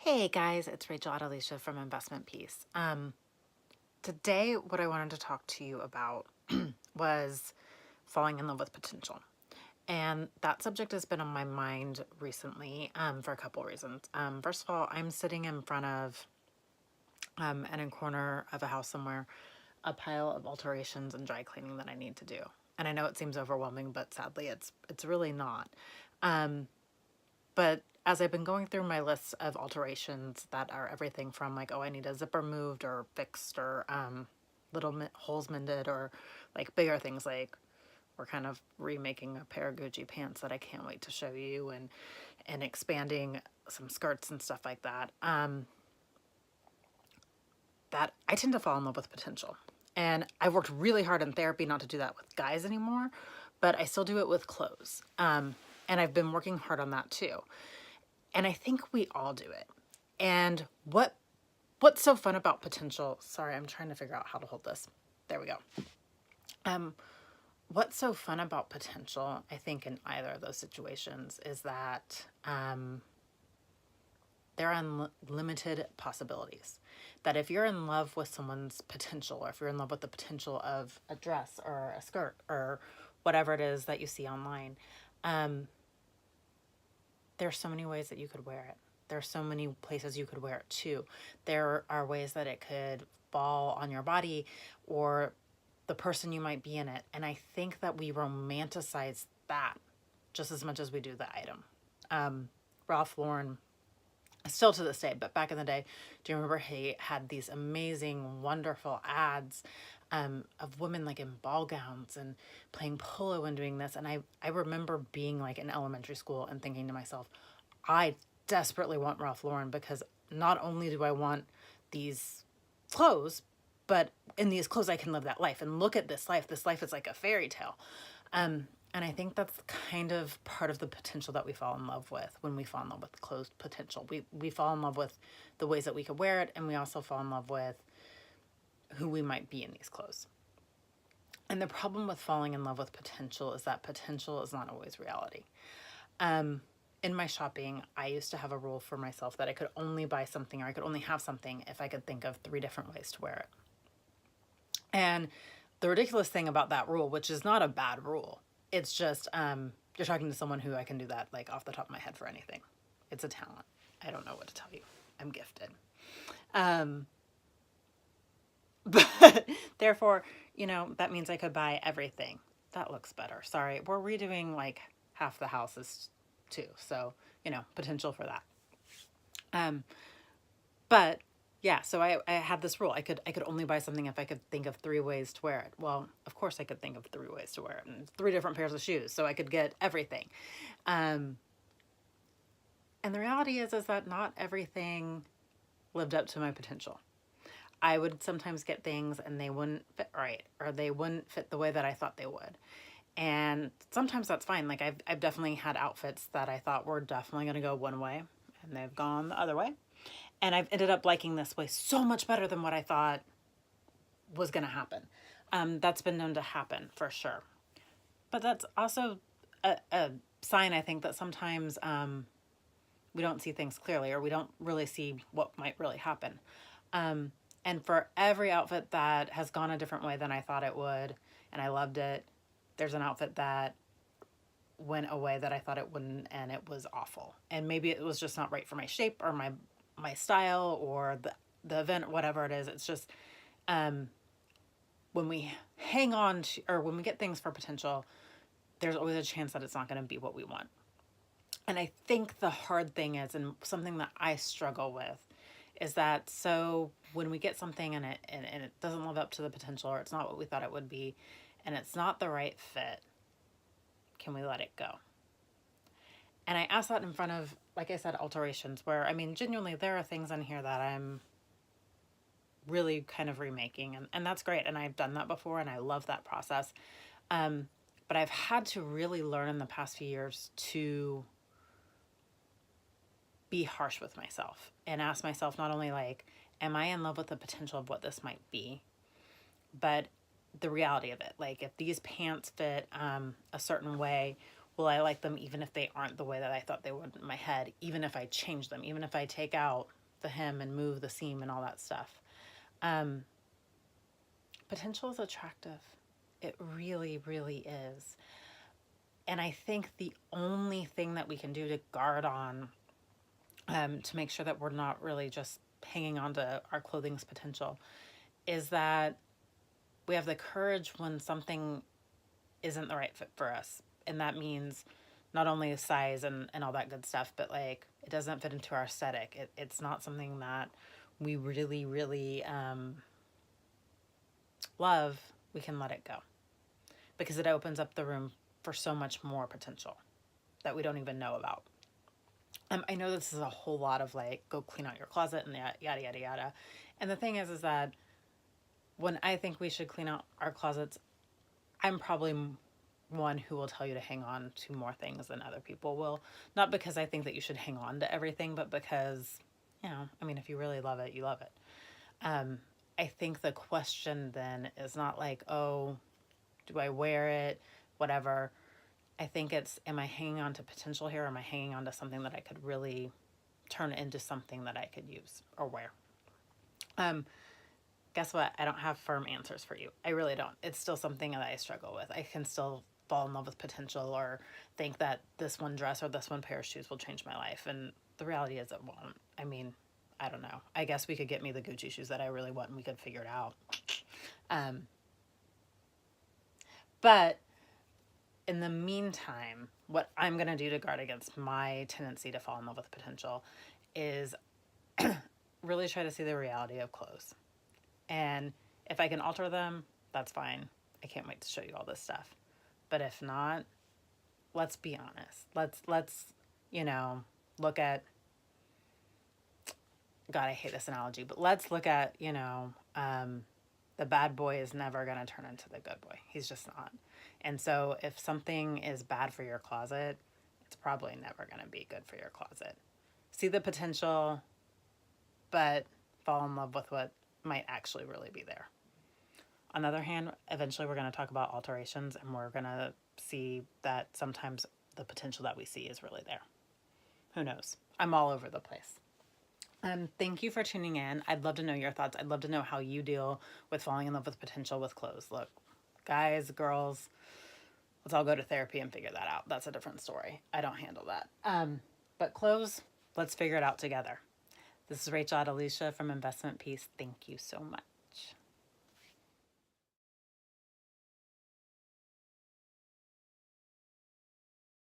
Hey guys, it's Rachel Adelicia from Investment Piece. Today, what I wanted to talk to you about was falling in love with potential. And that subject has been on my mind recently for a couple reasons. First of all, I'm sitting in front of, in a corner of a house somewhere, a pile of alterations and dry cleaning that I need to do. And I know it seems overwhelming, but sadly, it's really not. But as I've been going through my lists of alterations that are everything from like, oh, I need a zipper moved or fixed or holes mended, or like bigger things like we're kind of remaking a pair of Gucci pants that I can't wait to show you, and expanding some skirts and stuff like that. That I tend to fall in love with potential. And I've worked really hard in therapy not to do that with guys anymore, but I still do it with clothes. And I've been working hard on that too. And I think we all do it. And what's so fun about potential? Sorry, I'm trying to figure out how to hold this. There we go. What's so fun about potential, I think, in either of those situations is that there are unlimited possibilities. That if you're in love with someone's potential, or if you're in love with the potential of a dress or a skirt or whatever it is that you see online, there's so many ways that you could wear it. There are so many places you could wear it to. There are ways that it could fall on your body or the person you might be in it. And I think that we romanticize that just as much as we do the item. Ralph Lauren, still to this day, but back in the day, do you remember he had these amazing, wonderful ads of women like in ball gowns and playing polo and doing this? And I remember being like in elementary school and thinking to myself, I desperately want Ralph Lauren, because not only do I want these clothes, but in these clothes I can live that life. And look at this life. This life is like a fairy tale. And I think that's kind of part of the potential that we fall in love with when we fall in love with clothes potential. We fall in love with the ways that we could wear it, and we also fall in love with who we might be in these clothes. And the problem with falling in love with potential is that potential is not always reality. In my shopping, I used to have a rule for myself that I could only buy something, or I could only have something, if I could think of 3 different ways to wear it. And the ridiculous thing about that rule, which is not a bad rule, it's just you're talking to someone who I can do that like off the top of my head for anything. It's a talent. I don't know what to tell you. I'm gifted. But therefore, that means I could buy everything. That looks better. Sorry, we're redoing like half the houses too. So, potential for that. But yeah, so I had this rule. I could only buy something if I could think of 3 ways to wear it. Well, of course I could think of 3 ways to wear it, and 3 different pairs of shoes, so I could get everything. And the reality is that not everything lived up to my potential. I would sometimes get things and they wouldn't fit right, or they wouldn't fit the way that I thought they would. And sometimes that's fine. Like I've definitely had outfits that I thought were definitely going to go one way, and they've gone the other way. And I've ended up liking this way so much better than what I thought was going to happen. That's been known to happen for sure. But that's also a sign, I think, that sometimes we don't see things clearly, or we don't really see what might really happen. And for every outfit that has gone a different way than I thought it would, and I loved it, there's an outfit that went away that I thought it wouldn't, and it was awful. And maybe it was just not right for my shape or my style or the event, whatever it is. It's just when we hang on to, or when we get things for potential, there's always a chance that it's not going to be what we want. And I think the hard thing is, and something that I struggle with, is that so when we get something and it doesn't live up to the potential, or it's not what we thought it would be, and it's not the right fit, can we let it go? And I ask that in front of, like I said, alterations, where, I mean, genuinely, there are things in here that I'm really kind of remaking, and that's great. And I've done that before, and I love that process. But I've had to really learn in the past few years to be harsh with myself and ask myself not only like, am I in love with the potential of what this might be, but the reality of it. Like if these pants fit a certain way, Will I like them even if they aren't the way that I thought they would in my head, even if I change them, even if I take out the hem and move the seam and all that stuff? Um, Potential is attractive. It really, really is. And I think the only thing that we can do to guard on, to make sure that we're not really just hanging on to our clothing's potential, is that we have the courage when something isn't the right fit for us. And that means not only size and all that good stuff, but like it doesn't fit into our aesthetic. It's not something that we really, really love. We can let it go because it opens up the room for so much more potential that we don't even know about. I know this is a whole lot of like, go clean out your closet and yada, yada, yada. And the thing is that when I think we should clean out our closets, I'm probably one who will tell you to hang on to more things than other people will. Not because I think that you should hang on to everything, but because, I mean, if you really love it, you love it. I think the question then is not like, oh, do I wear it? Whatever. I think it's, am I hanging on to potential here? Or am I hanging on to something that I could really turn into something that I could use or wear? Guess what? I don't have firm answers for you. I really don't. It's still something that I struggle with. I can still fall in love with potential or think that this one dress or this one pair of shoes will change my life. And the reality is it won't. I mean, I don't know. I guess we could get me the Gucci shoes that I really want and we could figure it out. But in the meantime, what I'm going to do to guard against my tendency to fall in love with potential is really try to see the reality of clothes. And if I can alter them, that's fine. I can't wait to show you all this stuff. But if not, let's be honest. Let's look at, God, I hate this analogy, but let's look at, the bad boy is never going to turn into the good boy. He's just not. And so if something is bad for your closet, it's probably never going to be good for your closet. See the potential, but fall in love with what might actually really be there. On the other hand, eventually we're going to talk about alterations and we're going to see that sometimes the potential that we see is really there. Who knows? I'm all over the place. Thank you for tuning in. I'd love to know your thoughts. I'd love to know how you deal with falling in love with potential with clothes. Look, guys, girls, let's all go to therapy and figure that out. That's a different story. I don't handle that. But clothes, let's figure it out together. This is Rachel Adelicia from Investment Peace. Thank you so much.